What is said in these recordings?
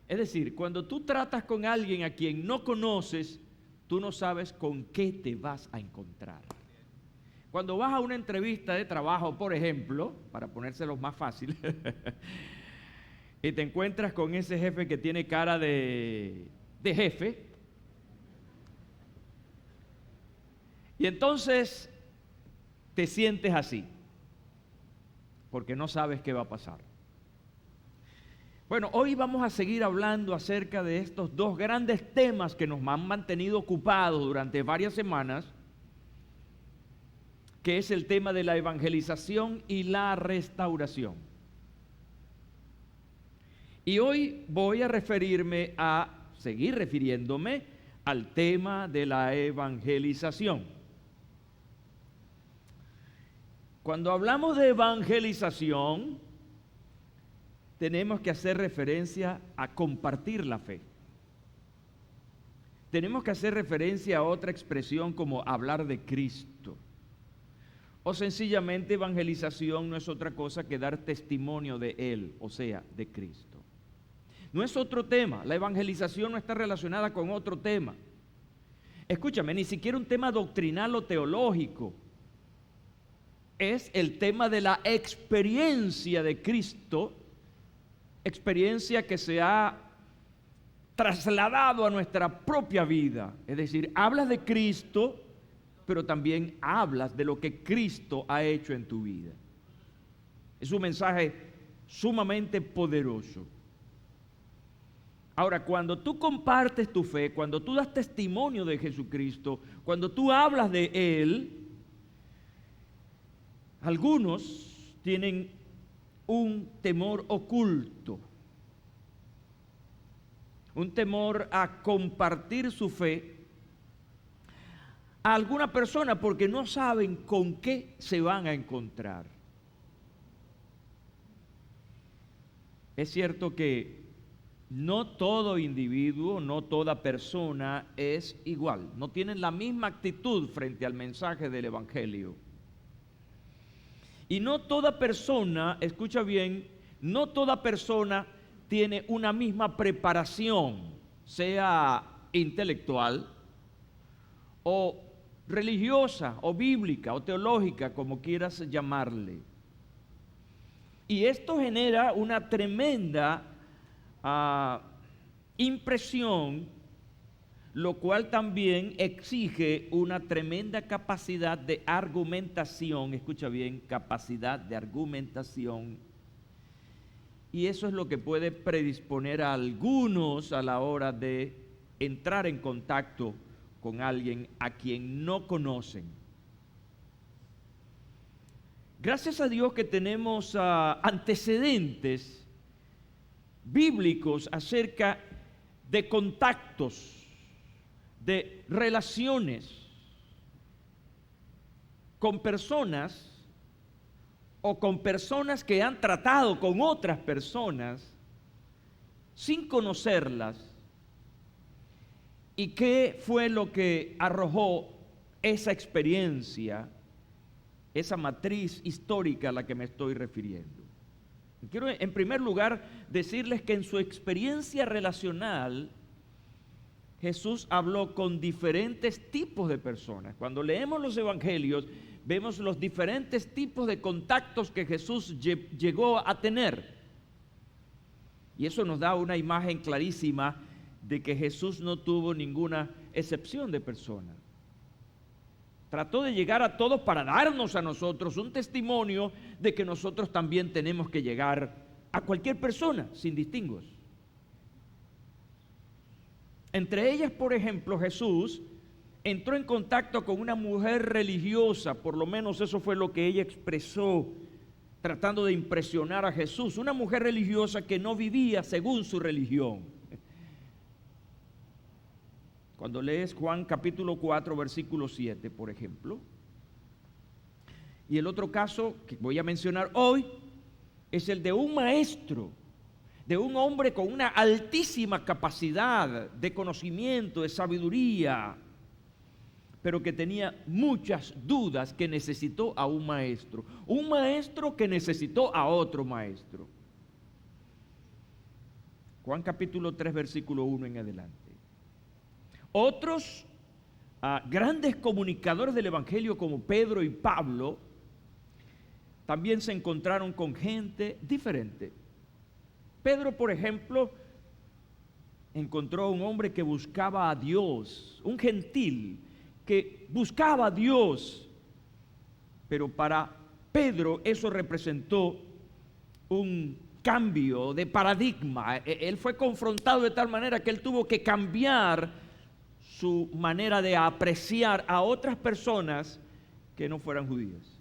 Es decir, cuando tú tratas con alguien a quien no conoces, tú no sabes con qué te vas a encontrar. Cuando vas a una entrevista de trabajo, por ejemplo, para ponérselo más fácil, y te encuentras con ese jefe que tiene cara de jefe, y entonces te sientes así, porque no sabes qué va a pasar. Bueno, hoy vamos a seguir hablando acerca de estos dos grandes temas que nos han mantenido ocupados durante varias semanas, que es el tema de la evangelización y la restauración. Y hoy voy a seguir refiriéndome al tema de la evangelización. Cuando hablamos de evangelización, tenemos que hacer referencia a compartir la fe. Tenemos que hacer referencia a otra expresión como hablar de Cristo. O sencillamente evangelización no es otra cosa que dar testimonio de Él, o sea, de Cristo. No es otro tema, la evangelización no está relacionada con otro tema. Escúchame, ni siquiera un tema doctrinal o teológico. Es el tema de la experiencia de Cristo, experiencia que se ha trasladado a nuestra propia vida. Es decir, hablas de Cristo, pero también hablas de lo que Cristo ha hecho en tu vida. Es un mensaje sumamente poderoso. Ahora, cuando tú compartes tu fe, cuando tú das testimonio de Jesucristo, cuando tú hablas de Él, algunos tienen un temor oculto, un temor a compartir su fe a alguna persona porque no saben con qué se van a encontrar. Es cierto que no todo individuo, no toda persona es igual, no tienen la misma actitud frente al mensaje del Evangelio. Y no toda persona, escucha bien, no toda persona tiene una misma preparación, sea intelectual o religiosa o bíblica o teológica, como quieras llamarle. Y esto genera una tremenda impresión, lo cual también exige una tremenda capacidad de argumentación, escucha bien, capacidad de argumentación, y eso es lo que puede predisponer a algunos a la hora de entrar en contacto con alguien a quien no conocen. Gracias a Dios que tenemos antecedentes bíblicos acerca de contactos, de relaciones con personas o con personas que han tratado con otras personas sin conocerlas. ¿Y qué fue lo que arrojó esa experiencia, esa matriz histórica a la que me estoy refiriendo? Quiero en primer lugar decirles que en su experiencia relacional Jesús habló con diferentes tipos de personas. Cuando leemos los evangelios, vemos los diferentes tipos de contactos que Jesús llegó a tener. Y eso nos da una imagen clarísima de que Jesús no tuvo ninguna excepción de personas. Trató de llegar a todos para darnos a nosotros un testimonio de que nosotros también tenemos que llegar a cualquier persona, sin distingos. Entre ellas, por ejemplo, Jesús entró en contacto con una mujer religiosa, por lo menos eso fue lo que ella expresó, tratando de impresionar a Jesús. Una mujer religiosa que no vivía según su religión. Cuando lees Juan capítulo 4, versículo 7, por ejemplo. Y el otro caso que voy a mencionar hoy es el de un maestro, de un hombre con una altísima capacidad de conocimiento, de sabiduría, pero que tenía muchas dudas, que necesitó a un maestro que necesitó a otro maestro. Juan capítulo 3, versículo 1 en adelante. Otros grandes comunicadores del Evangelio como Pedro y Pablo también se encontraron con gente diferente. Pedro, por ejemplo, encontró a un hombre que buscaba a Dios, un gentil que buscaba a Dios, pero para Pedro eso representó un cambio de paradigma. Él fue confrontado de tal manera que él tuvo que cambiar su manera de apreciar a otras personas que no fueran judías.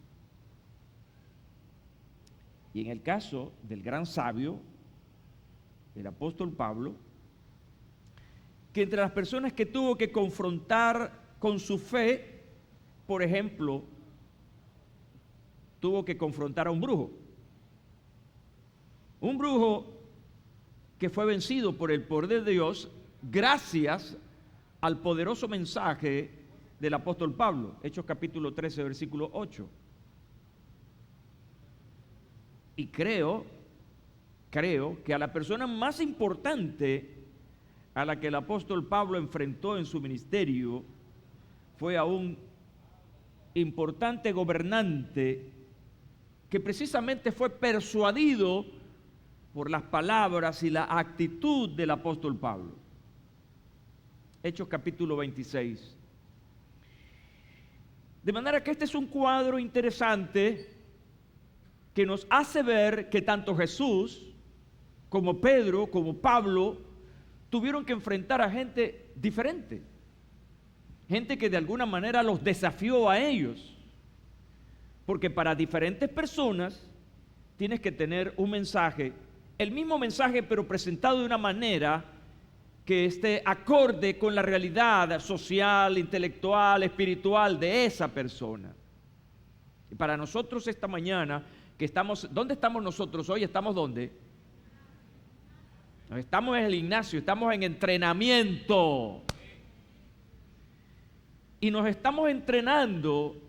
Y en el caso del gran sabio, el apóstol Pablo, que entre las personas que tuvo que confrontar con su fe, por ejemplo, tuvo que confrontar a un brujo que fue vencido por el poder de Dios gracias al poderoso mensaje del apóstol Pablo, Hechos capítulo 13, versículo 8. Y creo que a la persona más importante a la que el apóstol Pablo enfrentó en su ministerio fue a un importante gobernante que precisamente fue persuadido por las palabras y la actitud del apóstol Pablo. Hechos capítulo 26. De manera que este es un cuadro interesante que nos hace ver que tanto Jesús como Pedro, como Pablo, tuvieron que enfrentar a gente diferente. Gente que de alguna manera los desafió a ellos. Porque para diferentes personas tienes que tener un mensaje, el mismo mensaje pero presentado de una manera que esté acorde con la realidad social, intelectual, espiritual de esa persona. Y para nosotros esta mañana, que estamos, ¿dónde estamos nosotros hoy? ¿Estamos dónde? Estamos en el gimnasio, estamos en entrenamiento. Y nos estamos entrenando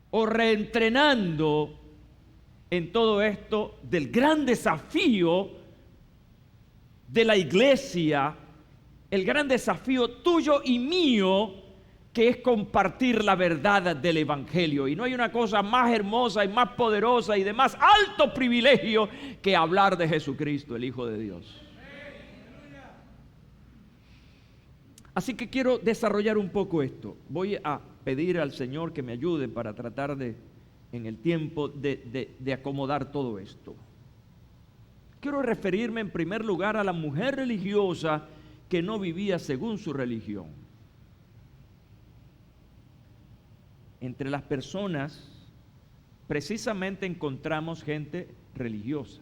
o reentrenando en todo esto del gran desafío de la iglesia, el gran desafío tuyo y mío, que es compartir la verdad del Evangelio. Y no hay una cosa más hermosa y más poderosa y de más alto privilegio que hablar de Jesucristo, el Hijo de Dios. Así que quiero desarrollar un poco esto. Voy a pedir al Señor que me ayude para tratar de, en el tiempo, de acomodar todo esto. Quiero referirme en primer lugar a la mujer religiosa que no vivía según su religión. Entre las personas, precisamente encontramos gente religiosa.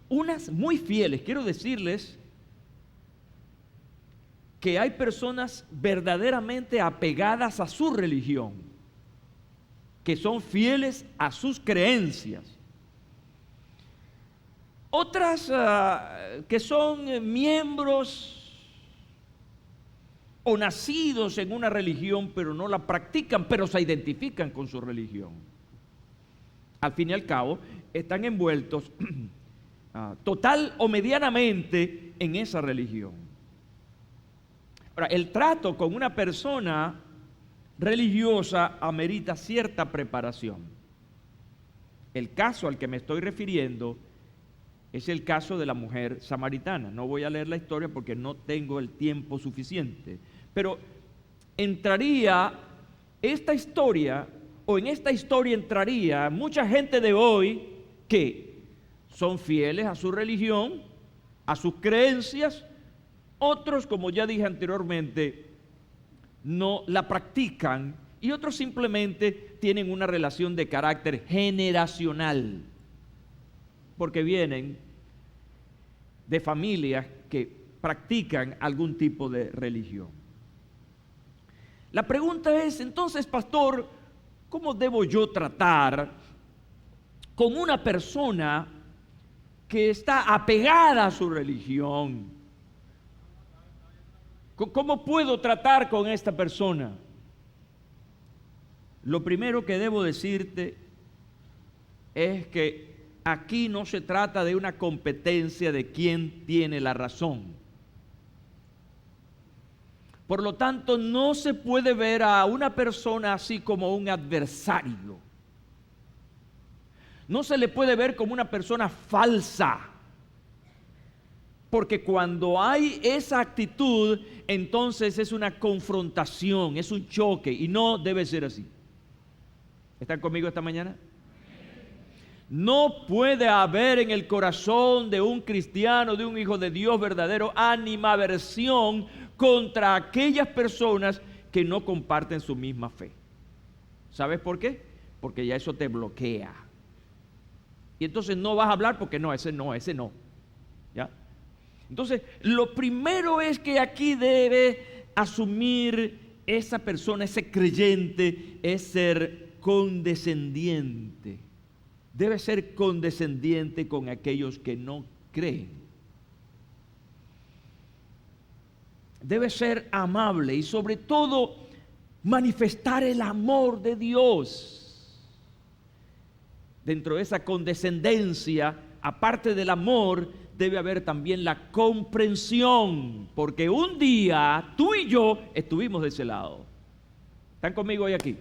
Unas muy fieles, quiero decirles que hay personas verdaderamente apegadas a su religión, que son fieles a sus creencias. Otras que son miembros o nacidos en una religión, pero no la practican, pero se identifican con su religión. Al fin y al cabo, están envueltos total o medianamente en esa religión. Ahora, el trato con una persona religiosa amerita cierta preparación. El caso al que me estoy refiriendo es el caso de la mujer samaritana. No voy a leer la historia porque no tengo el tiempo suficiente. Pero entraría esta historia, o en esta historia entraría mucha gente de hoy que son fieles a su religión, a sus creencias. Otros, como ya dije anteriormente, no la practican, y otros simplemente tienen una relación de carácter generacional, porque vienen de familias que practican algún tipo de religión. La pregunta es, entonces, pastor, ¿cómo debo yo tratar con una persona que está apegada a su religión? ¿Cómo puedo tratar con esta persona? Lo primero que debo decirte es que aquí no se trata de una competencia de quién tiene la razón. Por lo tanto, no se puede ver a una persona así como un adversario. No se le puede ver como una persona falsa. Porque cuando hay esa actitud, entonces es una confrontación, es un choque y no debe ser así. ¿Están conmigo esta mañana? No puede haber en el corazón de un cristiano, de un hijo de Dios verdadero, animadversión contra aquellas personas que no comparten su misma fe. ¿Sabes por qué? Porque ya eso te bloquea. Y entonces no vas a hablar porque no, ese no. ¿Ya? Entonces, lo primero es que aquí debe asumir esa persona, ese creyente, es ser condescendiente. Debe ser condescendiente con aquellos que no creen. Debe ser amable y sobre todo manifestar el amor de Dios. Dentro de esa condescendencia, aparte del amor, debe haber también la comprensión, porque un día tú y yo estuvimos de ese lado. ¿Están conmigo hoy aquí?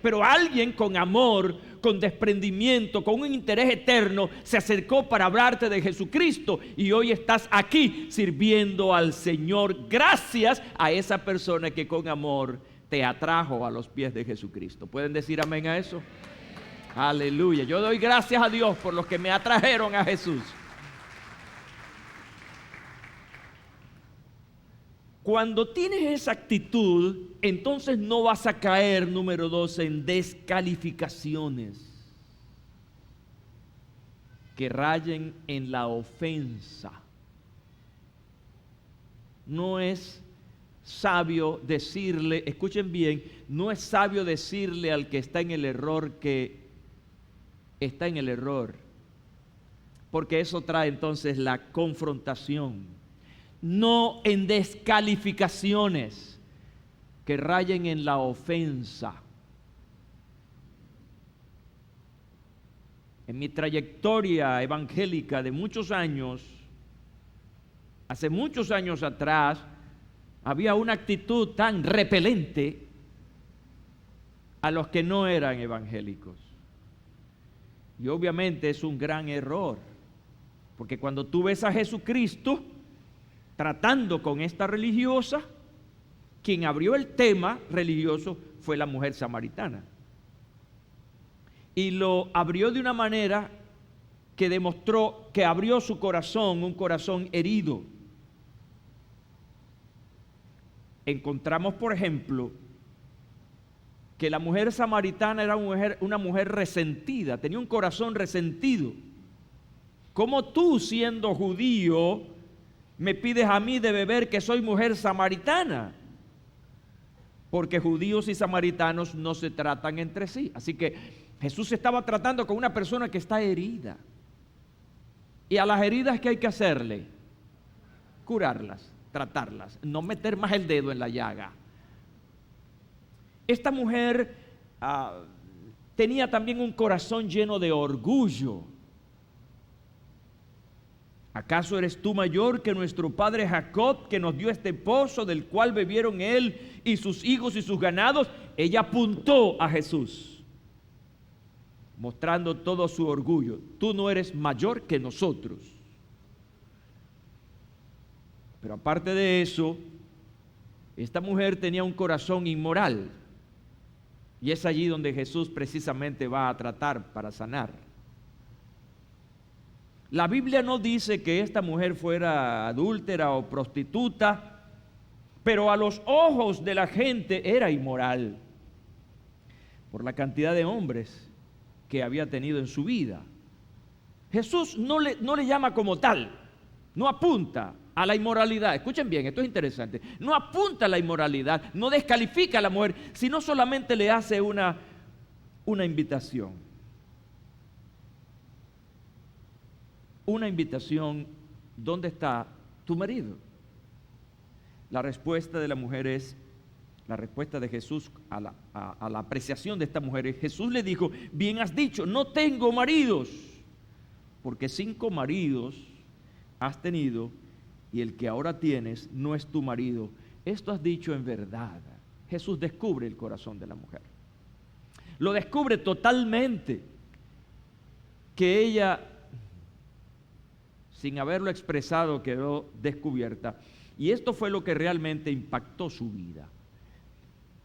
Pero alguien con amor, con desprendimiento, con un interés eterno, se acercó para hablarte de Jesucristo y hoy estás aquí sirviendo al Señor gracias a esa persona que con amor te atrajo a los pies de Jesucristo. ¿Pueden decir amén a eso? Aleluya. Yo doy gracias a Dios por los que me atrajeron a Jesús. Cuando tienes esa actitud, entonces no vas a caer, número 2, en descalificaciones que rayen en la ofensa. No es sabio decirle, escuchen bien, no es sabio decirle al que está en el error que está en el error, porque eso trae entonces la confrontación. No en descalificaciones que rayen en la ofensa. En mi trayectoria evangélica de muchos años, hace muchos años atrás, había una actitud tan repelente a los que no eran evangélicos. Y obviamente es un gran error, porque cuando tú ves a Jesucristo tratando con esta religiosa, quien abrió el tema religioso fue la mujer samaritana. Y lo abrió de una manera que demostró que abrió su corazón, un corazón herido. Encontramos, por ejemplo, que la mujer samaritana era una mujer resentida, tenía un corazón resentido. ¿Cómo tú, siendo judío, me pides a mí de beber que soy mujer samaritana? Porque judíos y samaritanos no se tratan entre sí. Así que Jesús estaba tratando con una persona que está herida. Y a las heridas, ¿qué hay que hacerle? Curarlas, tratarlas, no meter más el dedo en la llaga. Esta mujer tenía también un corazón lleno de orgullo. ¿Acaso eres tú mayor que nuestro padre Jacob, que nos dio este pozo del cual bebieron él y sus hijos y sus ganados? Ella apuntó a Jesús, mostrando todo su orgullo. Tú no eres mayor que nosotros. Pero aparte de eso, esta mujer tenía un corazón inmoral. Y es allí donde Jesús precisamente va a tratar para sanar. La Biblia no dice que esta mujer fuera adúltera o prostituta, pero a los ojos de la gente era inmoral por la cantidad de hombres que había tenido en su vida. Jesús no le llama como tal, no apunta a la inmoralidad. Escuchen bien, esto es interesante. No apunta a la inmoralidad, no descalifica a la mujer, sino solamente le hace una invitación. Una invitación, ¿dónde está tu marido? La respuesta de la mujer es, la respuesta de Jesús a la apreciación de esta mujer es, Jesús le dijo, bien has dicho, no tengo maridos, porque 5 maridos has tenido y el que ahora tienes no es tu marido. Esto has dicho en verdad. Jesús descubre el corazón de la mujer. Lo descubre totalmente, que ella, sin haberlo expresado, quedó descubierta. Y esto fue lo que realmente impactó su vida.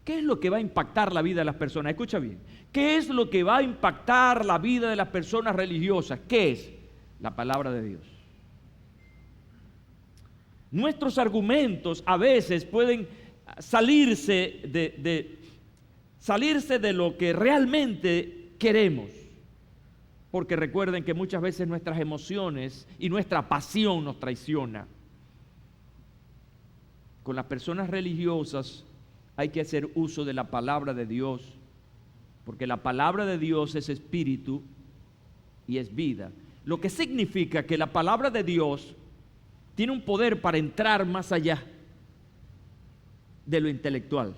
¿Qué es lo que va a impactar la vida de las personas? Escucha bien. ¿Qué es lo que va a impactar la vida de las personas religiosas? ¿Qué es? La palabra de Dios. Nuestros argumentos a veces pueden salirse de lo que realmente queremos. Porque recuerden que muchas veces nuestras emociones y nuestra pasión nos traiciona. Con las personas religiosas hay que hacer uso de la palabra de Dios, porque la palabra de Dios es espíritu y es vida. Lo que significa que la palabra de Dios tiene un poder para entrar más allá de lo intelectual.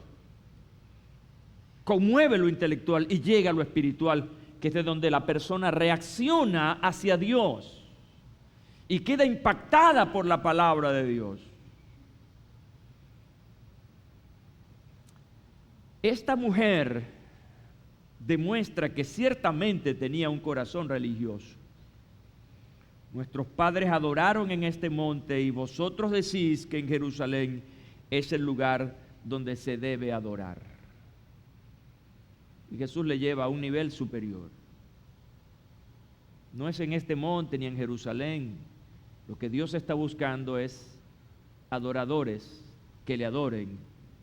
Conmueve lo intelectual y llega a lo espiritual, que es de donde la persona reacciona hacia Dios y queda impactada por la palabra de Dios. Esta mujer demuestra que ciertamente tenía un corazón religioso. Nuestros padres adoraron en este monte y vosotros decís que en Jerusalén es el lugar donde se debe adorar. Y Jesús le lleva a un nivel superior. No es en este monte ni en Jerusalén. Lo que Dios está buscando es adoradores que le adoren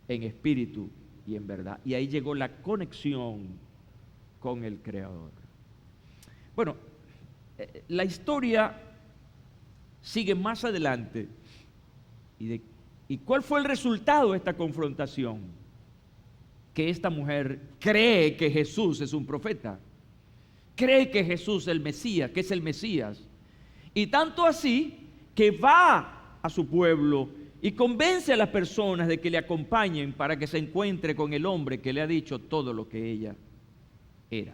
en espíritu y en verdad. Y ahí llegó la conexión con el Creador. Bueno, la historia sigue más adelante. ¿Y cuál fue el resultado de esta confrontación? Que esta mujer cree que Jesús es un profeta. Cree que Jesús es el Mesías, que es el Mesías. Y tanto así que va a su pueblo y convence a las personas de que le acompañen para que se encuentre con el hombre que le ha dicho todo lo que ella era.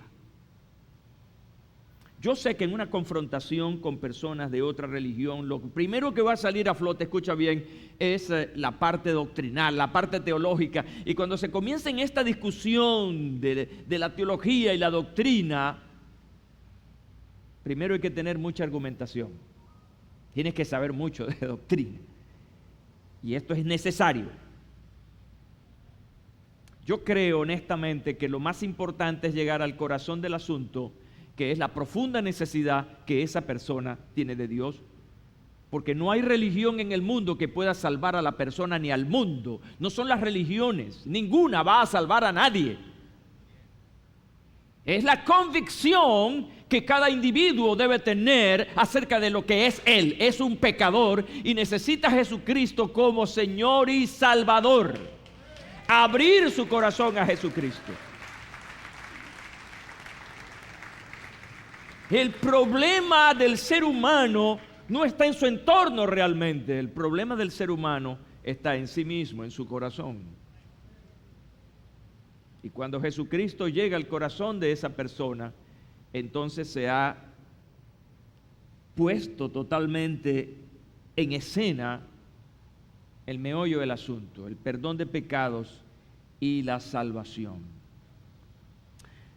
Yo sé que en una confrontación con personas de otra religión, lo primero que va a salir a flote, escucha bien, es la parte doctrinal, la parte teológica. Y cuando se comienza en esta discusión de la teología y la doctrina, primero hay que tener mucha argumentación. Tienes que saber mucho de doctrina. Y esto es necesario. Yo creo honestamente que lo más importante es llegar al corazón del asunto, que es la profunda necesidad que esa persona tiene de Dios. Porque no hay religión en el mundo que pueda salvar a la persona ni al mundo. No son las religiones, ninguna va a salvar a nadie. Es la convicción que cada individuo debe tener acerca de lo que es él. Es un pecador y necesita a Jesucristo como Señor y Salvador. Abrir su corazón a Jesucristo. El problema del ser humano no está en su entorno realmente. El problema del ser humano está en sí mismo, en su corazón. Y cuando Jesucristo llega al corazón de esa persona, entonces se ha puesto totalmente en escena el meollo del asunto, el perdón de pecados y la salvación.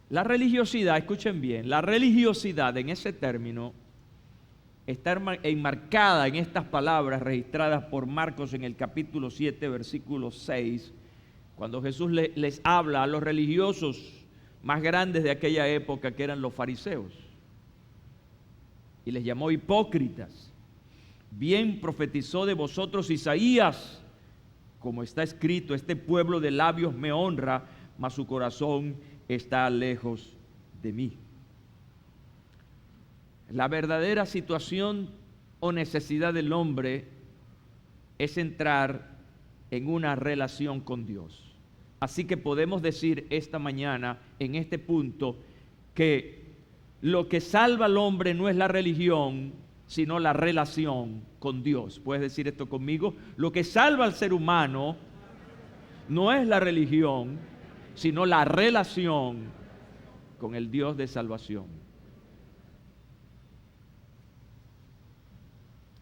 La religiosidad, escuchen bien, la religiosidad en ese término está enmarcada en estas palabras registradas por Marcos en el capítulo 7, versículo 6, cuando Jesús les habla a los religiosos más grandes de aquella época, que eran los fariseos, y les llamó hipócritas. Bien profetizó de vosotros Isaías, como está escrito, este pueblo de labios me honra, mas su corazón está lejos de mí. La verdadera situación o necesidad del hombre es entrar en una relación con Dios. Así que podemos decir esta mañana, en este punto, que lo que salva al hombre no es la religión, sino la relación con Dios. ¿Puedes decir esto conmigo? Lo que salva al ser humano no es la religión, sino la relación con el Dios de salvación.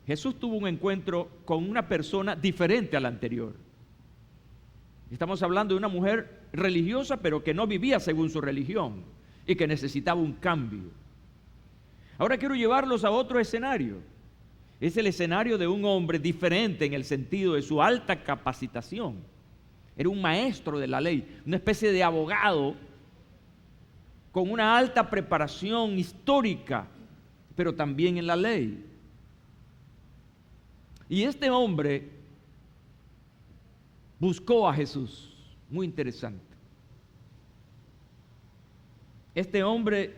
Jesús tuvo un encuentro con una persona diferente a la anterior. Estamos hablando de una mujer religiosa, pero que no vivía según su religión y que necesitaba un cambio. Ahora quiero llevarlos a otro escenario. Es el escenario de un hombre diferente en el sentido de su alta capacitación. Era un maestro de la ley, una especie de abogado con una alta preparación histórica, pero también en la ley. Y este hombre buscó a Jesús. Muy interesante. Este hombre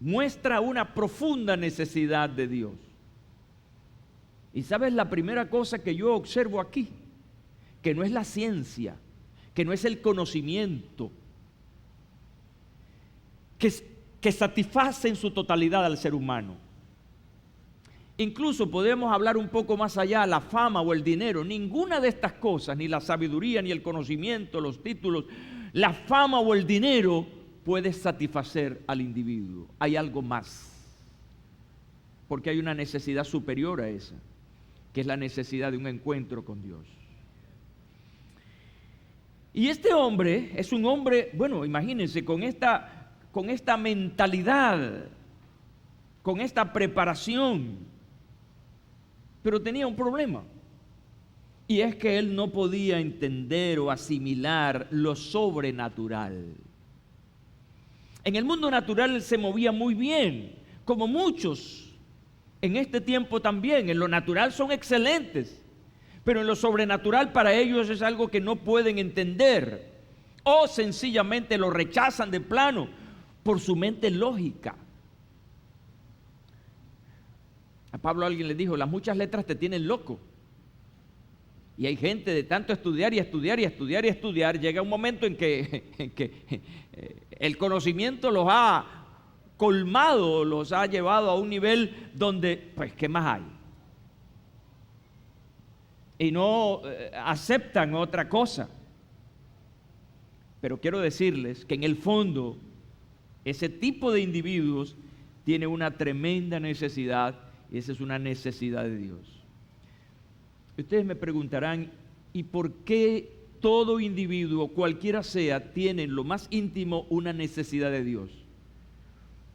muestra una profunda necesidad de Dios. Y ¿sabes la primera cosa que yo observo aquí? Que no es la ciencia, que no es el conocimiento, que satisface en su totalidad al ser humano. Incluso podemos hablar un poco más allá, la fama o el dinero. Ninguna de estas cosas, ni la sabiduría, ni el conocimiento, los títulos, la fama o el dinero puede satisfacer al individuo. Hay algo más, porque hay una necesidad superior a esa, que es la necesidad de un encuentro con Dios. Y este hombre es un hombre, bueno, imagínense, con esta mentalidad, con esta preparación, pero tenía un problema, y es que él no podía entender o asimilar lo sobrenatural. En el mundo natural él se movía muy bien, como muchos en este tiempo también. En lo natural son excelentes, pero en lo sobrenatural para ellos es algo que no pueden entender, o sencillamente lo rechazan de plano por su mente lógica. A Pablo alguien le dijo: las muchas letras te tienen loco. Y hay gente de tanto estudiar y estudiar y estudiar y estudiar, llega un momento en que el conocimiento los ha colmado, los ha llevado a un nivel donde, pues, ¿qué más hay? Y no aceptan otra cosa. Pero quiero decirles que en el fondo, ese tipo de individuos tiene una tremenda necesidad, y esa es una necesidad de Dios. Ustedes me preguntarán, ¿y por qué todo individuo, cualquiera sea, tiene en lo más íntimo una necesidad de Dios?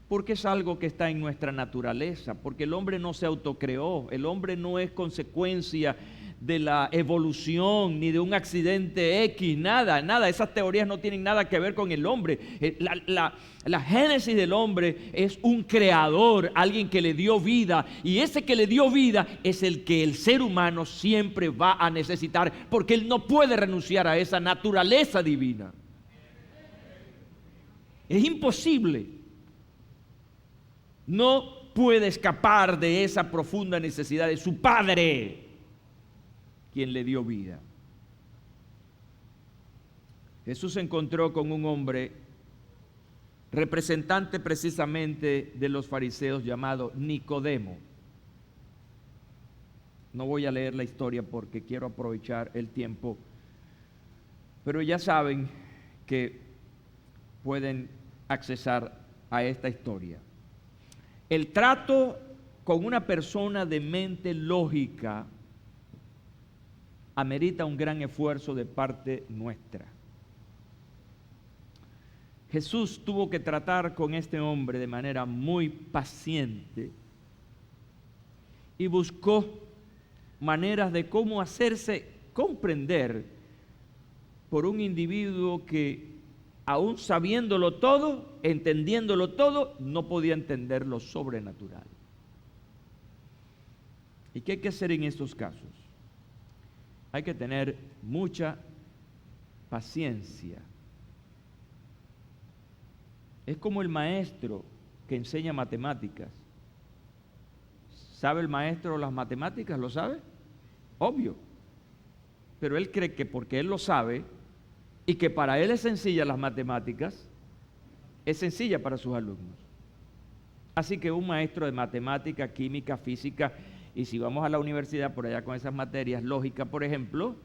Porque es algo que está en nuestra naturaleza, porque el hombre no se autocreó, el hombre no es consecuencia de la evolución, ni de un accidente X, nada. Esas teorías no tienen nada que ver con el hombre. La génesis del hombre es un creador, alguien que le dio vida, y ese que le dio vida es el que el ser humano siempre va a necesitar, porque él no puede renunciar a esa naturaleza divina. Es imposible. No puede escapar de esa profunda necesidad de su Padre, quien le dio vida. Jesús se encontró con un hombre, representante precisamente de los fariseos, llamado Nicodemo. No voy a leer la historia porque quiero aprovechar el tiempo, pero ya saben que pueden accesar a esta historia. El trato con una persona de mente lógica amerita un gran esfuerzo de parte nuestra. Jesús tuvo que tratar con este hombre de manera muy paciente y buscó maneras de cómo hacerse comprender por un individuo que, aún sabiéndolo todo, entendiéndolo todo, no podía entender lo sobrenatural. ¿Y qué hay que hacer en estos casos? Hay que tener mucha paciencia. Es como el maestro que enseña matemáticas. ¿Sabe el maestro las matemáticas? ¿Lo sabe? Obvio. Pero él cree que porque él lo sabe y que para él es sencilla las matemáticas, es sencilla para sus alumnos. Así que un maestro de matemática, química, física, y si vamos a la universidad por allá con esas materias, lógica, por ejemplo,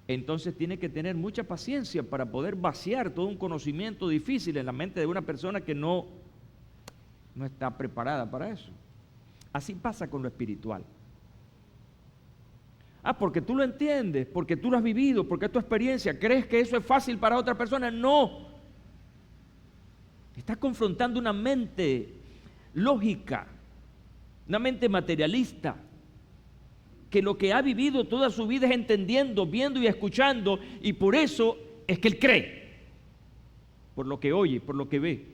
entonces tiene que tener mucha paciencia para poder vaciar todo un conocimiento difícil en la mente de una persona que no está preparada para eso. Así pasa con lo espiritual. Porque tú lo entiendes, porque tú lo has vivido, porque es tu experiencia. ¿Crees que eso es fácil para otra persona? No. Estás confrontando una mente lógica, una mente materialista, que lo que ha vivido toda su vida es entendiendo, viendo y escuchando, y por eso es que él cree, por lo que oye, por lo que ve.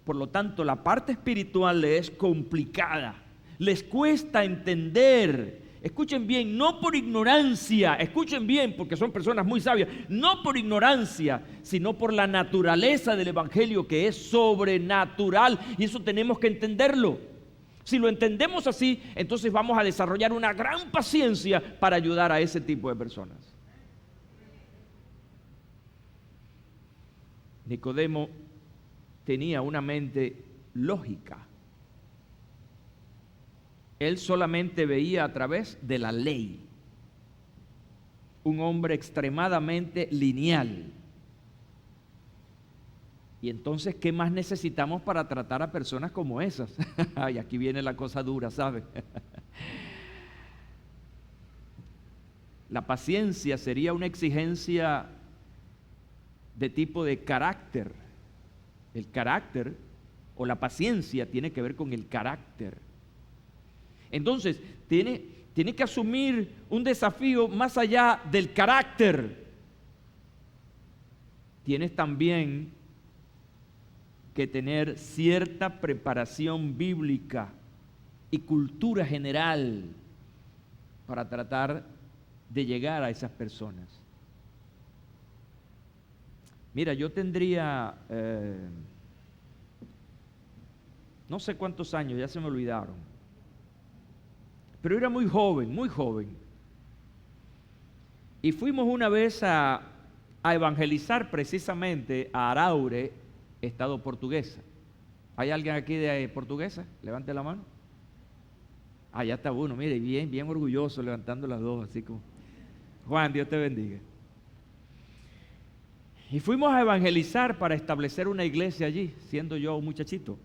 Por lo tanto, la parte espiritual le es complicada, les cuesta entender. Escuchen bien, no por ignorancia, escuchen bien porque son personas muy sabias, no por ignorancia, sino por la naturaleza del Evangelio, que es sobrenatural, y eso tenemos que entenderlo. Si lo entendemos así, entonces vamos a desarrollar una gran paciencia para ayudar a ese tipo de personas. Nicodemo tenía una mente lógica. Él solamente veía a través de la ley. Un hombre extremadamente lineal. Y entonces, ¿qué más necesitamos para tratar a personas como esas? Y aquí viene la cosa dura, ¿sabe? La paciencia sería una exigencia de tipo de carácter. El carácter o la paciencia tiene que ver con el carácter. Entonces, tiene que asumir un desafío más allá del carácter. Tienes también que tener cierta preparación bíblica y cultura general para tratar de llegar a esas personas. Mira, yo tendría, no sé cuántos años, ya se me olvidaron, pero era muy joven, muy joven. Y fuimos una vez a evangelizar precisamente a Araure, estado portuguesa. ¿Hay alguien aquí de portuguesa? Levante la mano. Ya está uno, mire, bien orgulloso, levantando las dos, así como. Juan, Dios te bendiga. Y fuimos a evangelizar para establecer una iglesia allí, siendo yo un muchachito.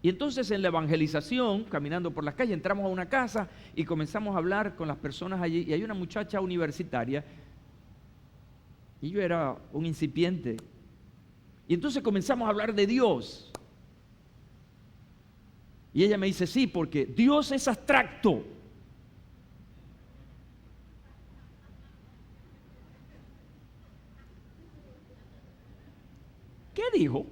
Y entonces en la evangelización, caminando por las calles, entramos a una casa y comenzamos a hablar con las personas allí. Y hay una muchacha universitaria, y yo era un incipiente. Y entonces comenzamos a hablar de Dios. Y ella me dice, sí, porque Dios es abstracto. ¿Qué dijo?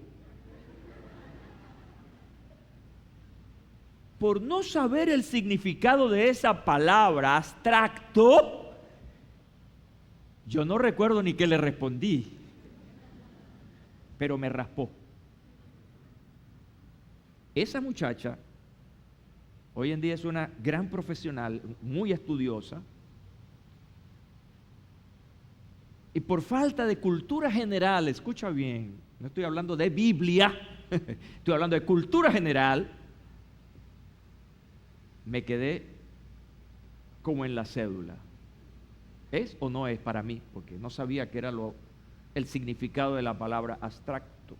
Por no saber el significado de esa palabra, abstracto, yo no recuerdo ni qué le respondí, pero me raspó. Esa muchacha hoy en día es una gran profesional, muy estudiosa, y por falta de cultura general, escucha bien, no estoy hablando de Biblia, estoy hablando de cultura general, me quedé como en la cédula. ¿Es o no es para mí? Porque no sabía qué era el significado de la palabra abstracto.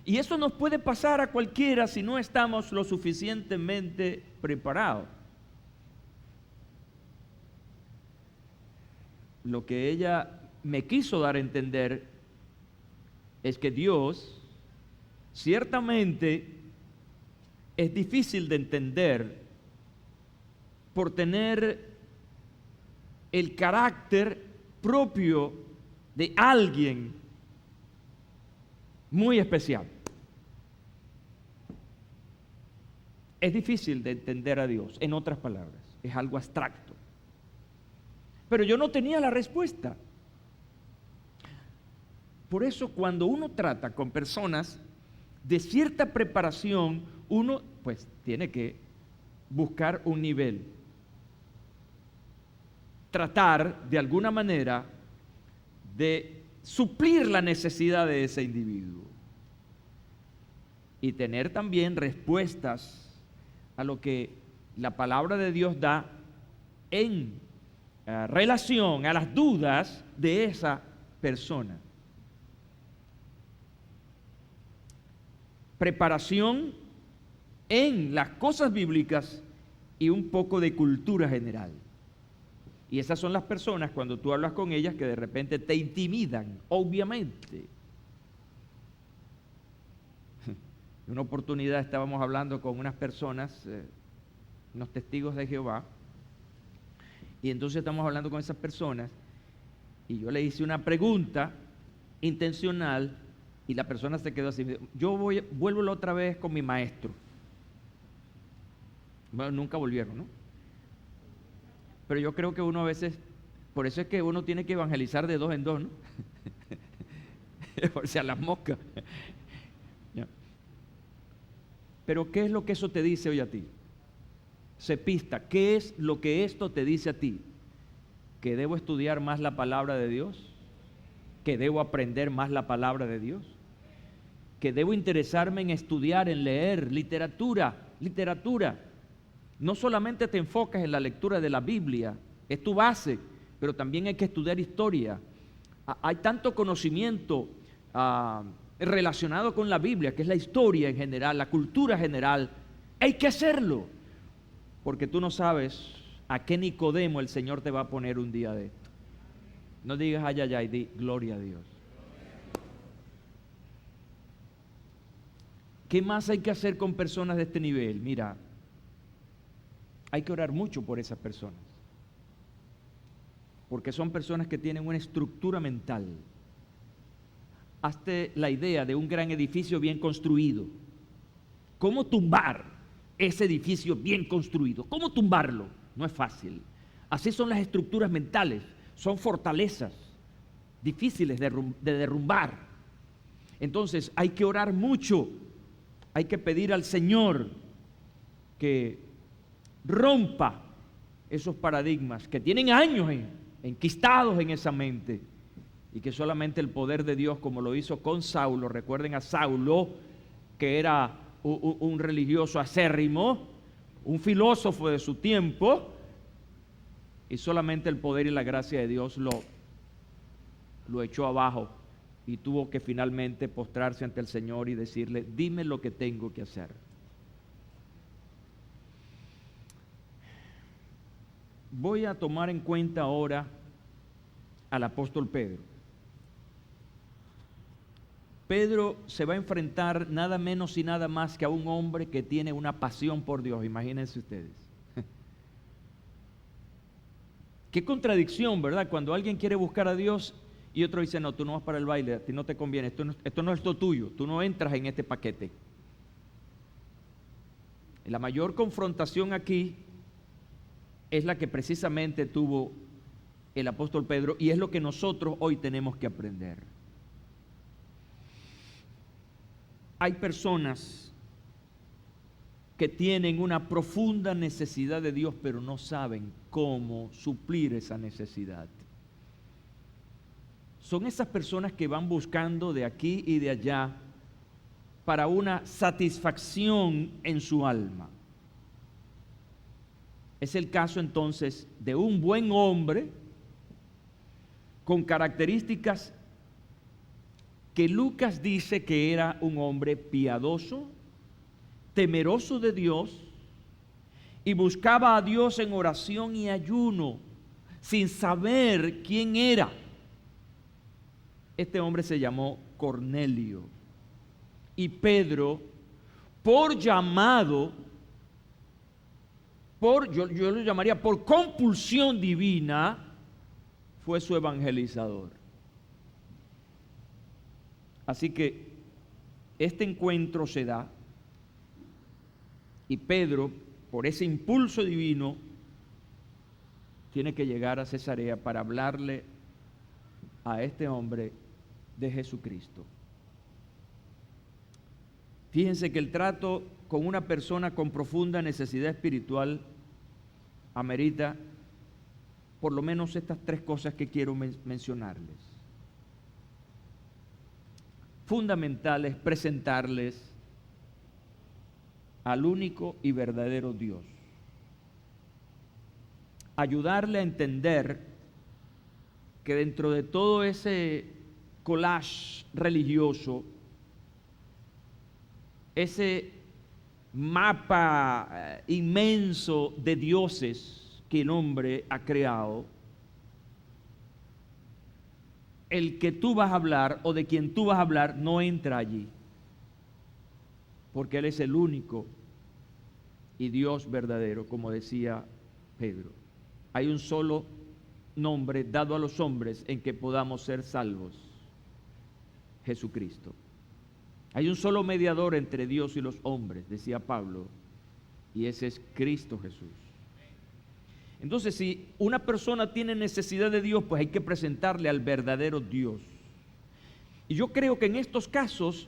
Y eso nos puede pasar a cualquiera si no estamos lo suficientemente preparados. Lo que ella me quiso dar a entender es que Dios ciertamente es difícil de entender por tener el carácter propio de alguien muy especial. Es difícil de entender a Dios, en otras palabras, es algo abstracto. Pero yo no tenía la respuesta. Por eso cuando uno trata con personas de cierta preparación, uno pues tiene que buscar un nivel. Tratar de alguna manera de suplir la necesidad de ese individuo y tener también respuestas a lo que la palabra de Dios da en relación a las dudas de esa persona. Preparación en las cosas bíblicas y un poco de cultura general. Y esas son las personas, cuando tú hablas con ellas, que de repente te intimidan, obviamente. En una oportunidad estábamos hablando con unas personas, unos testigos de Jehová, y entonces estamos hablando con esas personas, y yo le hice una pregunta intencional, y la persona se quedó así. Vuelvo la otra vez con mi maestro. Bueno, nunca volvieron, ¿no? Pero yo creo que uno a veces, por eso es que uno tiene que evangelizar de dos en dos, ¿no? Por si a las moscas. Pero ¿qué es lo que eso te dice hoy a ti? Cepista, ¿qué es lo que esto te dice a ti? ¿Que debo estudiar más la palabra de Dios? ¿Que debo aprender más la palabra de Dios? ¿Que debo interesarme en estudiar, en leer literatura? No solamente te enfocas en la lectura de la Biblia, es tu base, pero también hay que estudiar historia. Hay tanto conocimiento relacionado con la Biblia, que es la historia en general, la cultura general. Hay que hacerlo, porque tú no sabes a qué Nicodemo el Señor te va a poner un día de esto. No digas ay, ay, ay, di gloria a Dios. ¿Qué más hay que hacer con personas de este nivel? Mira, hay que orar mucho por esas personas, porque son personas que tienen una estructura mental. Hazte la idea de un gran edificio bien construido. ¿Cómo tumbar ese edificio bien construido? ¿Cómo tumbarlo? No es fácil. Así son las estructuras mentales, son fortalezas difíciles de derrumbar. Entonces hay que orar mucho, hay que pedir al Señor que rompa esos paradigmas que tienen años enquistados en esa mente, y que solamente el poder de Dios, como lo hizo con Saulo. Recuerden a Saulo, que era un religioso acérrimo, un filósofo de su tiempo, y solamente el poder y la gracia de Dios lo echó abajo, y tuvo que finalmente postrarse ante el Señor y decirle: dime lo que tengo que hacer. Voy a tomar en cuenta ahora al apóstol Pedro. Pedro se va a enfrentar nada menos y nada más que a un hombre que tiene una pasión por Dios. Imagínense ustedes. Qué contradicción, ¿verdad? Cuando alguien quiere buscar a Dios y otro dice: no, tú no vas para el baile, a ti no te conviene, esto no es lo tuyo, tú no entras en este paquete. La mayor confrontación aquí es la que precisamente tuvo el apóstol Pedro, y es lo que nosotros hoy tenemos que aprender. Hay personas que tienen una profunda necesidad de Dios, pero no saben cómo suplir esa necesidad. Son esas personas que van buscando de aquí y de allá para una satisfacción en su alma. Es el caso entonces de un buen hombre con características que Lucas dice que era un hombre piadoso, temeroso de Dios, y buscaba a Dios en oración y ayuno, sin saber quién era. Este hombre se llamó Cornelio, y Pedro, por llamado, yo lo llamaría por compulsión divina, fue su evangelizador. Así que este encuentro se da, y Pedro, por ese impulso divino, tiene que llegar a Cesarea para hablarle a este hombre de Jesucristo. Fíjense que el trato con una persona con profunda necesidad espiritual amerita por lo menos estas tres cosas que quiero mencionarles. fundamental es presentarles al único y verdadero Dios. Ayudarle a entender que dentro de todo ese collage religioso, ese mapa inmenso de dioses que el hombre ha creado, el que tú vas a hablar o de quien tú vas a hablar no entra allí, porque Él es el único y Dios verdadero, como decía Pedro. Hay un solo nombre dado a los hombres en que podamos ser salvos: Jesucristo. Hay un solo mediador entre Dios y los hombres, decía Pablo, y ese es Cristo Jesús. Entonces, si una persona tiene necesidad de Dios, pues hay que presentarle al verdadero Dios. Y yo creo que en estos casos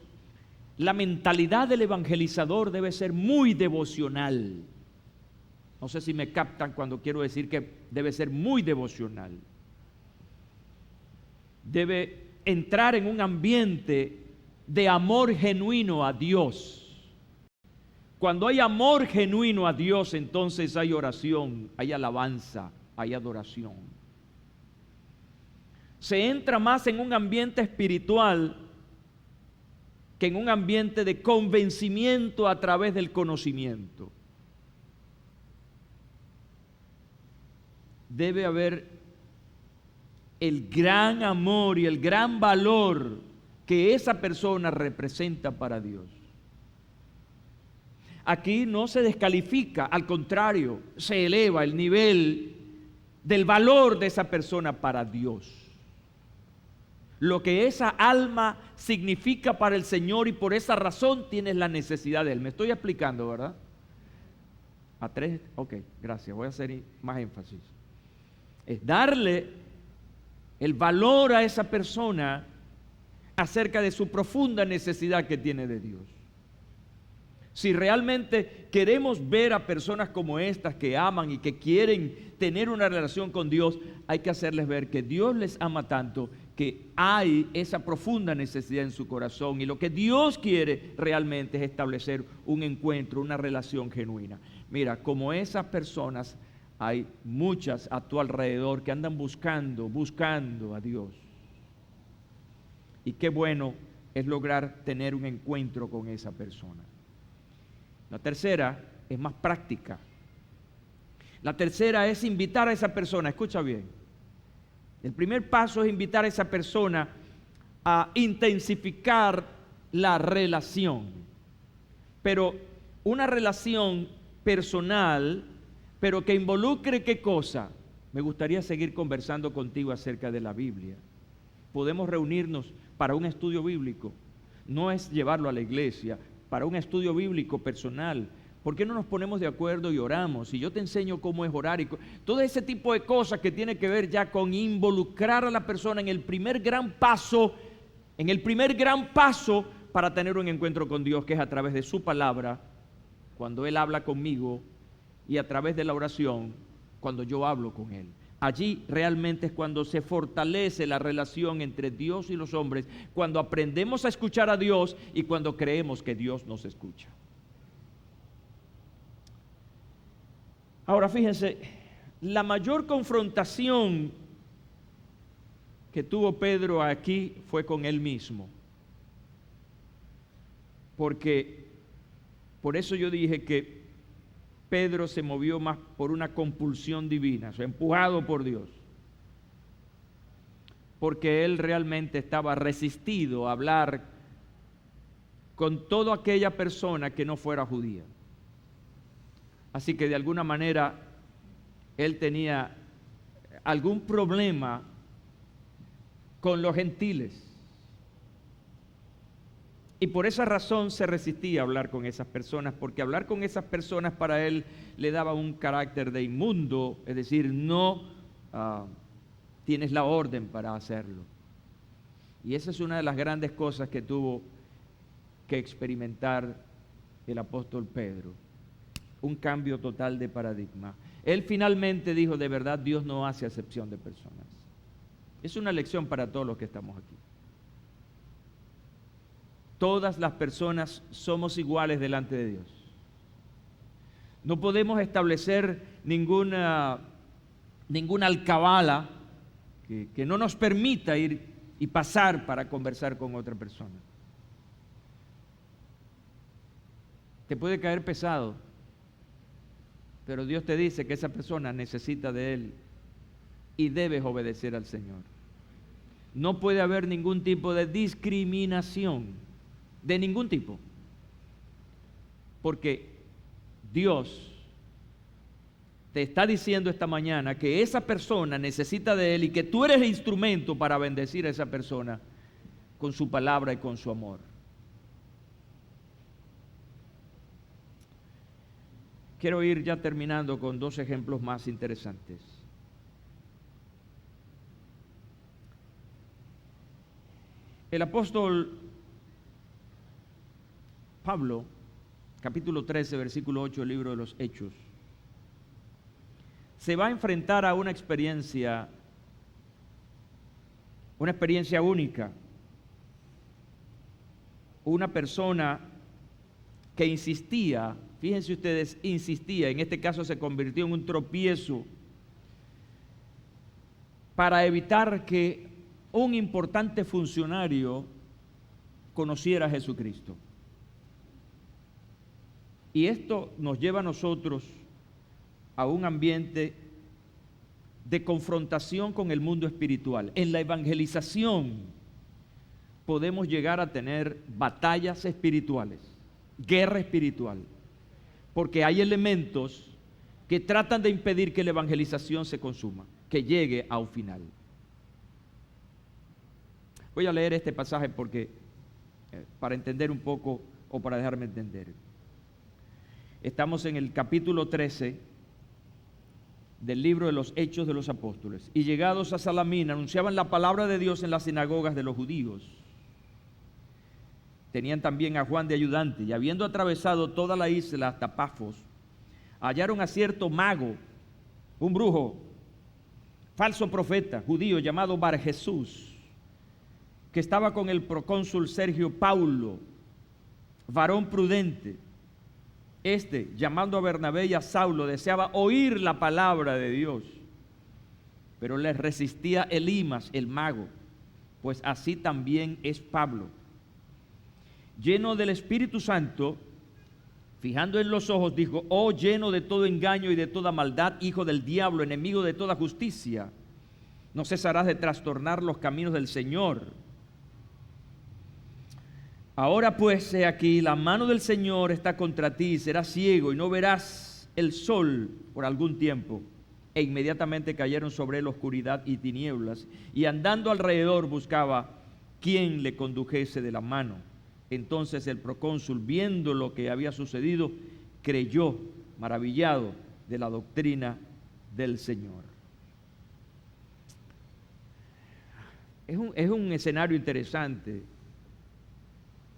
la mentalidad del evangelizador debe ser muy devocional. No sé si me captan cuando quiero decir que debe ser muy devocional. Debe entrar en un ambiente de amor genuino a Dios. Cuando hay amor genuino a Dios, entonces hay oración, hay alabanza, hay adoración. Se entra más en un ambiente espiritual que en un ambiente de convencimiento a través del conocimiento. Debe haber el gran amor y el gran valor que esa persona representa para Dios. Aquí no se descalifica, al contrario, se eleva el nivel del valor de esa persona para Dios. Lo que esa alma significa para el Señor, y por esa razón tienes la necesidad de Él. Me estoy explicando, ¿verdad? A tres, ok, gracias, voy a hacer más énfasis. Es darle el valor a esa persona acerca de su profunda necesidad que tiene de Dios. Si realmente queremos ver a personas como estas que aman y que quieren tener una relación con Dios, hay que hacerles ver que Dios les ama tanto que hay esa profunda necesidad en su corazón, y lo que Dios quiere realmente es establecer un encuentro, una relación genuina. Mira, como esas personas hay muchas a tu alrededor que andan buscando a Dios. Y qué bueno es lograr tener un encuentro con esa persona. La tercera es más práctica. La tercera es invitar a esa persona, escucha bien. El primer paso es invitar a esa persona a intensificar la relación. Pero una relación personal, pero que involucre ¿qué cosa? Me gustaría seguir conversando contigo acerca de la Biblia. Podemos reunirnos para un estudio bíblico. No es llevarlo a la iglesia, para un estudio bíblico personal. ¿Por qué no nos ponemos de acuerdo y oramos? Y yo te enseño cómo es orar y todo ese tipo de cosas que tiene que ver ya con involucrar a la persona en el primer gran paso, para tener un encuentro con Dios, que es a través de su palabra, cuando Él habla conmigo, y a través de la oración, cuando yo hablo con Él. Allí realmente es cuando se fortalece la relación entre Dios y los hombres, cuando aprendemos a escuchar a Dios y cuando creemos que Dios nos escucha. Ahora fíjense, la mayor confrontación que tuvo Pedro aquí fue con él mismo. Porque, por eso yo dije que Pedro se movió más por una compulsión divina, o sea, empujado por Dios. Porque él realmente estaba resistido a hablar con toda aquella persona que no fuera judía. Así que de alguna manera él tenía algún problema con los gentiles. Y por esa razón se resistía a hablar con esas personas, porque hablar con esas personas para él le daba un carácter de inmundo, es decir, no tienes la orden para hacerlo. Y esa es una de las grandes cosas que tuvo que experimentar el apóstol Pedro, un cambio total de paradigma. Él finalmente dijo, de verdad Dios no hace acepción de personas. Es una lección para todos los que estamos aquí. todas las personas somos iguales delante de Dios. No podemos establecer ninguna alcabala que no nos permita ir y pasar para conversar con otra persona. Te puede caer pesado, pero Dios te dice que esa persona necesita de Él y debes obedecer al Señor. No puede haber ningún tipo de discriminación, de ningún tipo, porque Dios te está diciendo esta mañana que esa persona necesita de Él y que tú eres el instrumento para bendecir a esa persona con su palabra y con su amor. Quiero ir ya terminando con dos ejemplos más interesantes. El apóstol Pablo, capítulo 13, versículo 8 del libro de los Hechos, se va a enfrentar a una experiencia única. Una persona que insistía, fíjense ustedes, insistía, en este caso se convirtió en un tropiezo para evitar que un importante funcionario conociera a Jesucristo. Y esto nos lleva a nosotros a un ambiente de confrontación con el mundo espiritual. En la evangelización podemos llegar a tener batallas espirituales, guerra espiritual, porque hay elementos que tratan de impedir que la evangelización se consuma, que llegue a un final. Voy a leer este pasaje porque para entender un poco o para dejarme entender. Estamos en el capítulo 13 del libro de los Hechos de los Apóstoles. Y llegados a Salamina, anunciaban la palabra de Dios en las sinagogas de los judíos. Tenían también a Juan de ayudante, y habiendo atravesado toda la isla hasta Pafos, hallaron a cierto mago, un brujo, falso profeta, judío, llamado Bar Jesús, que estaba con el procónsul Sergio Paulo, varón prudente. Llamando a Bernabé y a Saulo, deseaba oír la palabra de Dios, pero les resistía Elimas, el mago, pues así también es Pablo. Lleno del Espíritu Santo, fijando en los ojos, dijo: oh, lleno de todo engaño y de toda maldad, hijo del diablo, enemigo de toda justicia, no cesarás de trastornar los caminos del Señor. Ahora pues, he aquí, la mano del Señor está contra ti, serás ciego y no verás el sol por algún tiempo. E inmediatamente cayeron sobre él oscuridad y tinieblas, y andando alrededor buscaba quién le condujese de la mano. Entonces el procónsul, viendo lo que había sucedido, creyó, maravillado de la doctrina del Señor. Es un escenario interesante.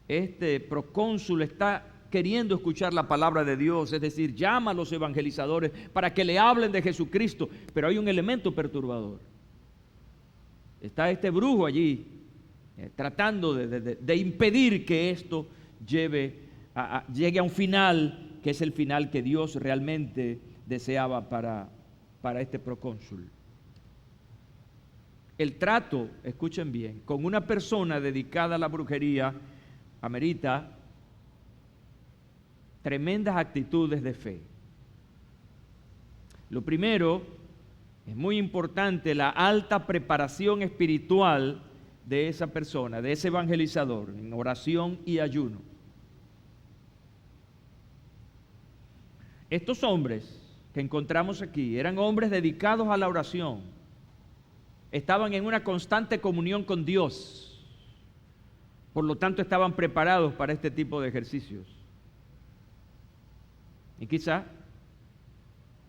Este procónsul está queriendo escuchar la palabra de Dios, es decir, llama a los evangelizadores para que le hablen de Jesucristo, pero hay un elemento perturbador. Está este brujo allí tratando de impedir que esto llegue a un final, que es el final que Dios realmente deseaba para este procónsul. El trato, escuchen bien, con una persona dedicada a la brujería amerita tremendas actitudes de fe. Lo primero, es muy importante la alta preparación espiritual de esa persona, de ese evangelizador, en oración y ayuno. Estos hombres que encontramos aquí eran hombres dedicados a la oración, estaban en una constante comunión con Dios. Por lo tanto, estaban preparados para este tipo de ejercicios. Y quizá,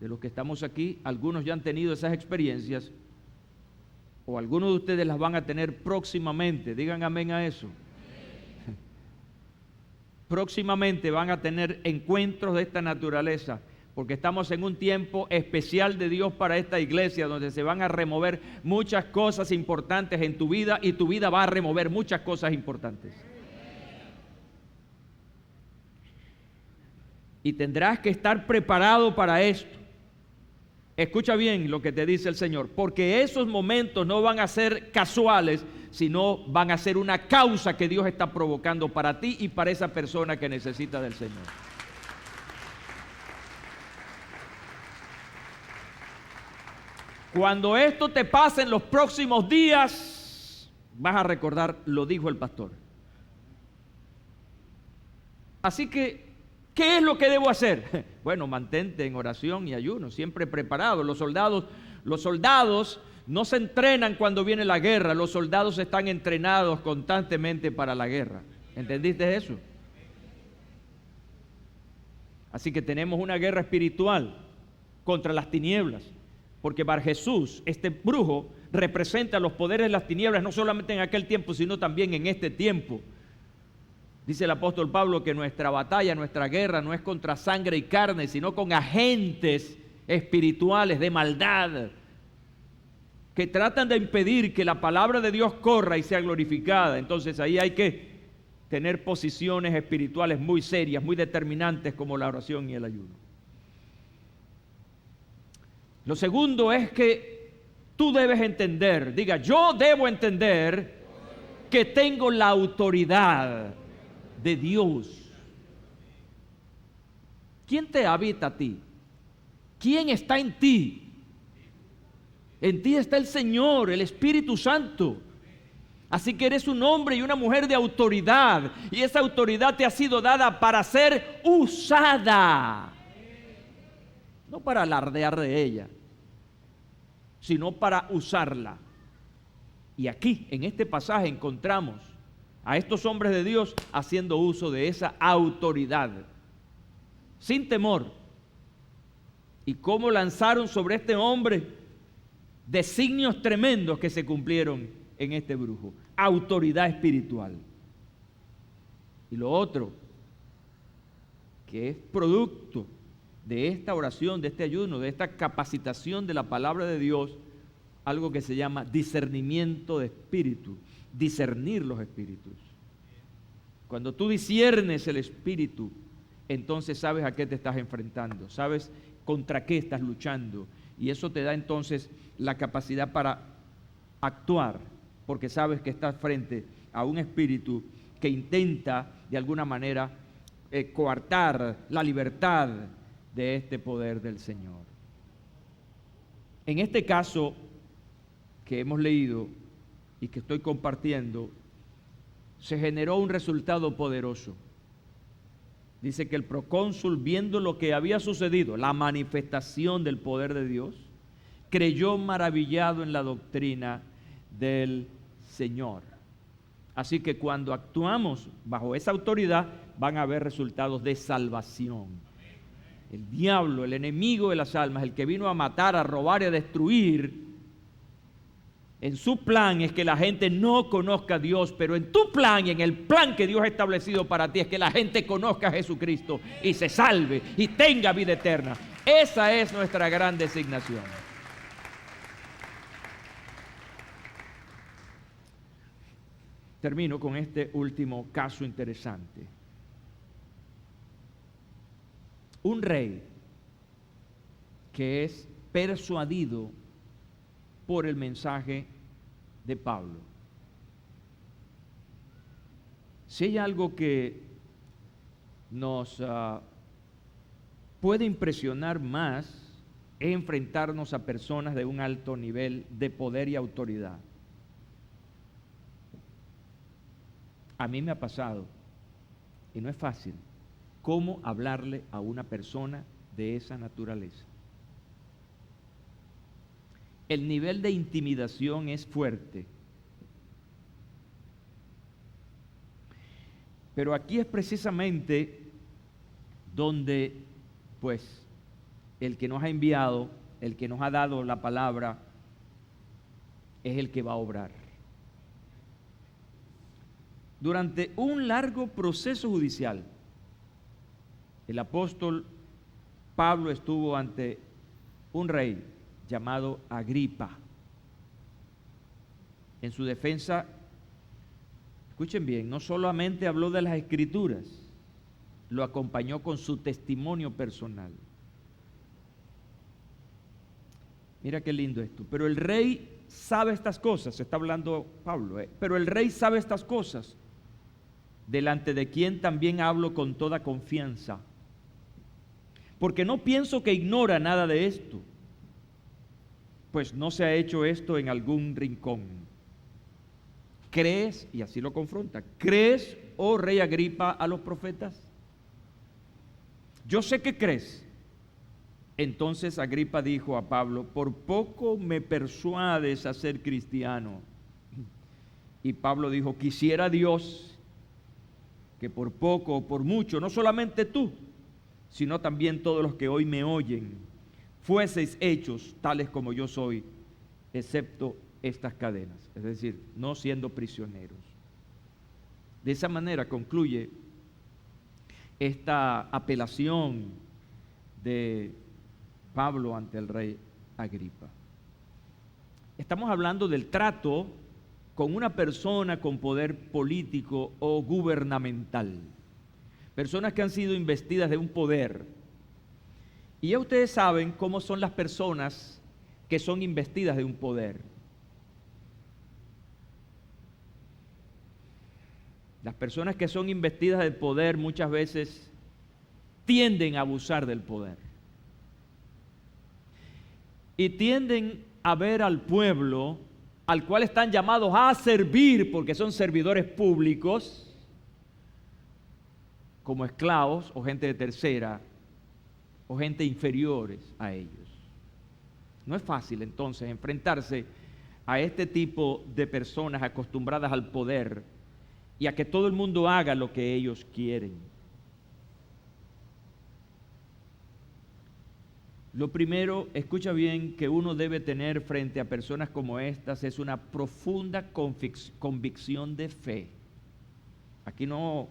de los que estamos aquí, algunos ya han tenido esas experiencias, o algunos de ustedes las van a tener próximamente. Digan amén a eso. Próximamente van a tener encuentros de esta naturaleza, porque estamos en un tiempo especial de Dios para esta iglesia, donde se van a remover muchas cosas importantes en tu vida, y tu vida va a remover muchas cosas importantes. Y tendrás que estar preparado para esto. Escucha bien lo que te dice el Señor, porque esos momentos no van a ser casuales, sino van a ser una causa que Dios está provocando para ti y para esa persona que necesita del Señor. Cuando esto te pase en los próximos días, vas a recordar, lo dijo el pastor. Así que, ¿qué es lo que debo hacer? Bueno, mantente en oración y ayuno, siempre preparado. Los soldados no se entrenan cuando viene la guerra, los soldados están entrenados constantemente para la guerra. ¿Entendiste eso? Así que tenemos una guerra espiritual contra las tinieblas, porque Bar Jesús, este brujo, representa los poderes de las tinieblas, no solamente en aquel tiempo, sino también en este tiempo. Dice el apóstol Pablo que nuestra batalla, nuestra guerra no es contra sangre y carne, sino con agentes espirituales de maldad que tratan de impedir que la palabra de Dios corra y sea glorificada. Entonces ahí hay que tener posiciones espirituales muy serias, muy determinantes, como la oración y el ayuno. Lo segundo es que tú debes entender, diga, yo debo entender que tengo la autoridad de Dios. ¿Quién te habita a ti? ¿Quién está en ti? En ti está el Señor, el Espíritu Santo. Así que eres un hombre y una mujer de autoridad, y esa autoridad te ha sido dada para ser usada, no para alardear de ella, sino para usarla. Y aquí, en este pasaje, encontramos a estos hombres de Dios haciendo uso de esa autoridad, sin temor. Y cómo lanzaron sobre este hombre designios tremendos que se cumplieron en este brujo. Autoridad espiritual. Y lo otro, que es producto de esta oración, de este ayuno, de esta capacitación de la palabra de Dios, algo que se llama discernimiento de espíritu, discernir los espíritus. Cuando tú disciernes el espíritu, entonces sabes a qué te estás enfrentando, sabes contra qué estás luchando, y eso te da entonces la capacidad para actuar, porque sabes que estás frente a un espíritu que intenta de alguna manera coartar la libertad de este poder del Señor. En este caso que hemos leído y que estoy compartiendo, se generó un resultado poderoso. Dice que el procónsul, viendo lo que había sucedido, la manifestación del poder de Dios, creyó maravillado en la doctrina del Señor. Así que cuando actuamos bajo esa autoridad, van a haber resultados de salvación. El diablo, el enemigo de las almas, el que vino a matar, a robar y a destruir, en su plan es que la gente no conozca a Dios, pero en tu plan y en el plan que Dios ha establecido para ti es que la gente conozca a Jesucristo y se salve y tenga vida eterna. Esa es nuestra gran designación. Termino con este último caso interesante. Un rey que es persuadido por el mensaje de Pablo. Si hay algo que nos puede impresionar más, es enfrentarnos a personas de un alto nivel de poder y autoridad. A mí me ha pasado, y no es fácil, cómo hablarle a una persona de esa naturaleza. El nivel de intimidación es fuerte. Pero aquí es precisamente donde, pues, el que nos ha enviado, el que nos ha dado la palabra, es el que va a obrar. Durante un largo proceso judicial, el apóstol Pablo estuvo ante un rey llamado Agripa. En su defensa, escuchen bien, no solamente habló de las Escrituras, lo acompañó con su testimonio personal. Mira qué lindo esto. Pero el rey sabe estas cosas, está hablando Pablo, pero el rey sabe estas cosas, delante de quien también hablo con toda confianza, porque no pienso que ignora nada de esto, pues no se ha hecho esto en algún rincón. ¿Crees? Y así lo confronta. ¿Crees, oh rey Agripa, a los profetas? Yo sé que crees. Entonces Agripa dijo a Pablo: por poco me persuades a ser cristiano. Y Pablo dijo: quisiera Dios que por poco o por mucho, no solamente tú, sino también todos los que hoy me oyen, fueseis hechos tales como yo soy, excepto estas cadenas, es decir, no siendo prisioneros. De esa manera concluye esta apelación de Pablo ante el rey Agripa. Estamos hablando del trato con una persona con poder político o gubernamental. Personas que han sido investidas de un poder. Y ya ustedes saben cómo son las personas que son investidas de un poder. Las personas que son investidas del poder muchas veces tienden a abusar del poder. Y tienden a ver al pueblo, al cual están llamados a servir, porque son servidores públicos, como esclavos o gente de tercera, o gente inferiores a ellos. No es fácil entonces enfrentarse a este tipo de personas acostumbradas al poder y a que todo el mundo haga lo que ellos quieren. Lo primero, escucha bien, que uno debe tener frente a personas como estas es una profunda convicción de fe. Aquí no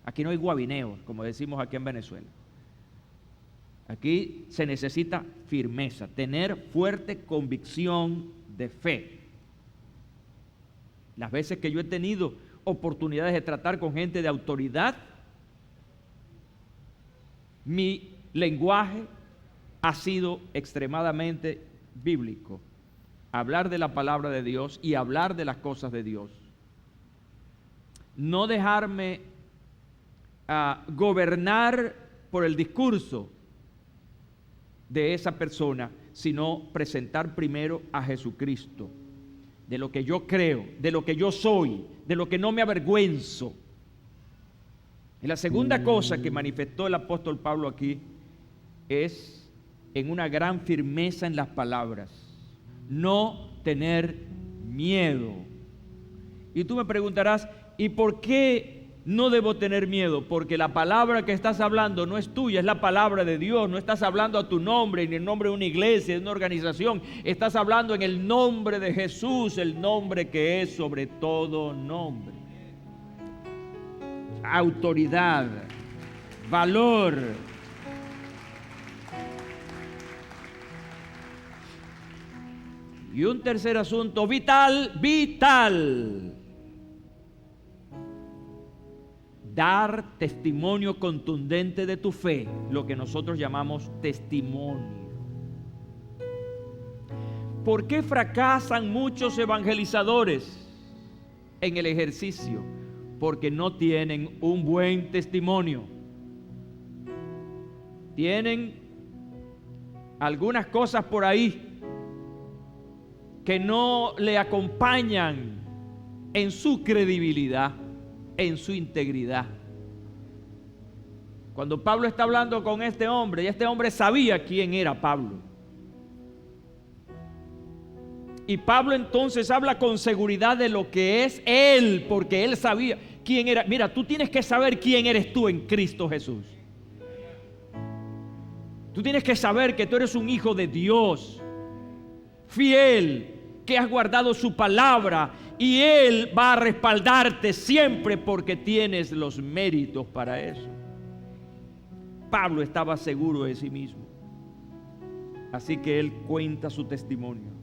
hay guabineos, como decimos aquí en Venezuela. Aquí se necesita firmeza, tener fuerte convicción de fe. Las veces que yo he tenido oportunidades de tratar con gente de autoridad, mi lenguaje ha sido extremadamente bíblico. Hablar de la palabra de Dios y hablar de las cosas de Dios. No dejarme gobernar por el discurso de esa persona, sino presentar primero a Jesucristo, de lo que yo creo, de lo que yo soy, de lo que no me avergüenzo. Y la segunda cosa que manifestó el apóstol Pablo aquí es en una gran firmeza en las palabras, no tener miedo. Y tú me preguntarás, ¿y por qué no debo tener miedo? Porque la palabra que estás hablando no es tuya, es la palabra de Dios. No estás hablando a tu nombre, ni en nombre de una iglesia, de una organización. Estás hablando en el nombre de Jesús, el nombre que es sobre todo nombre. Autoridad, valor. Y un tercer asunto vital. Dar testimonio contundente de tu fe, lo que nosotros llamamos testimonio. ¿Por qué fracasan muchos evangelizadores en el ejercicio? Porque no tienen un buen testimonio. Tienen algunas cosas por ahí que no le acompañan en su credibilidad, en su integridad. Cuando Pablo está hablando con este hombre, y este hombre sabía quién era Pablo. Y Pablo entonces habla con seguridad de lo que es él, porque él sabía quién era. Mira, tú tienes que saber quién eres tú en Cristo Jesús. Tú tienes que saber que tú eres un hijo de Dios, fiel, que has guardado su palabra, y Él va a respaldarte siempre porque tienes los méritos para eso. Pablo estaba seguro de sí mismo, así que él cuenta su testimonio.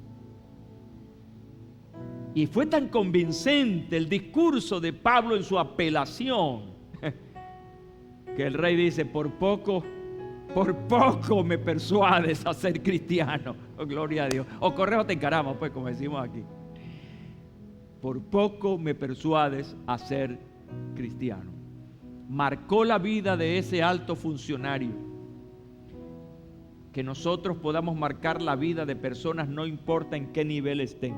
Y fue tan convincente el discurso de Pablo en su apelación que el rey dice, por poco me persuades a ser cristiano. Oh, gloria a Dios. O correjo te encaramos, pues, como decimos aquí. Por poco me persuades a ser cristiano. Marcó la vida de ese alto funcionario. Que nosotros podamos marcar la vida de personas, no importa en qué nivel estén,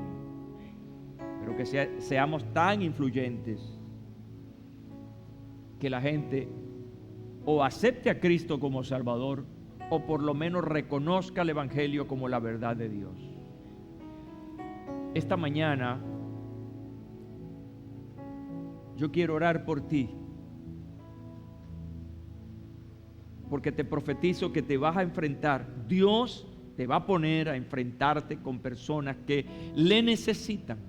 pero que seamos tan influyentes que la gente o acepte a Cristo como Salvador, o por lo menos reconozca el Evangelio como la verdad de Dios. Esta mañana yo quiero orar por ti, porque te profetizo que te vas a enfrentar. Dios te va a poner a enfrentarte con personas que le necesitan,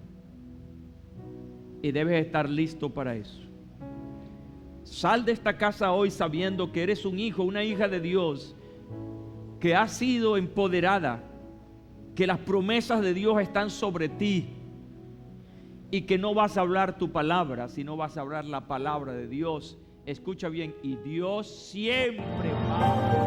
y debes estar listo para eso. Sal de esta casa hoy sabiendo que eres un hijo, una hija de Dios, que ha sido empoderada, que las promesas de Dios están sobre ti, y que no vas a hablar tu palabra, sino vas a hablar la palabra de Dios. Escucha bien, y Dios siempre va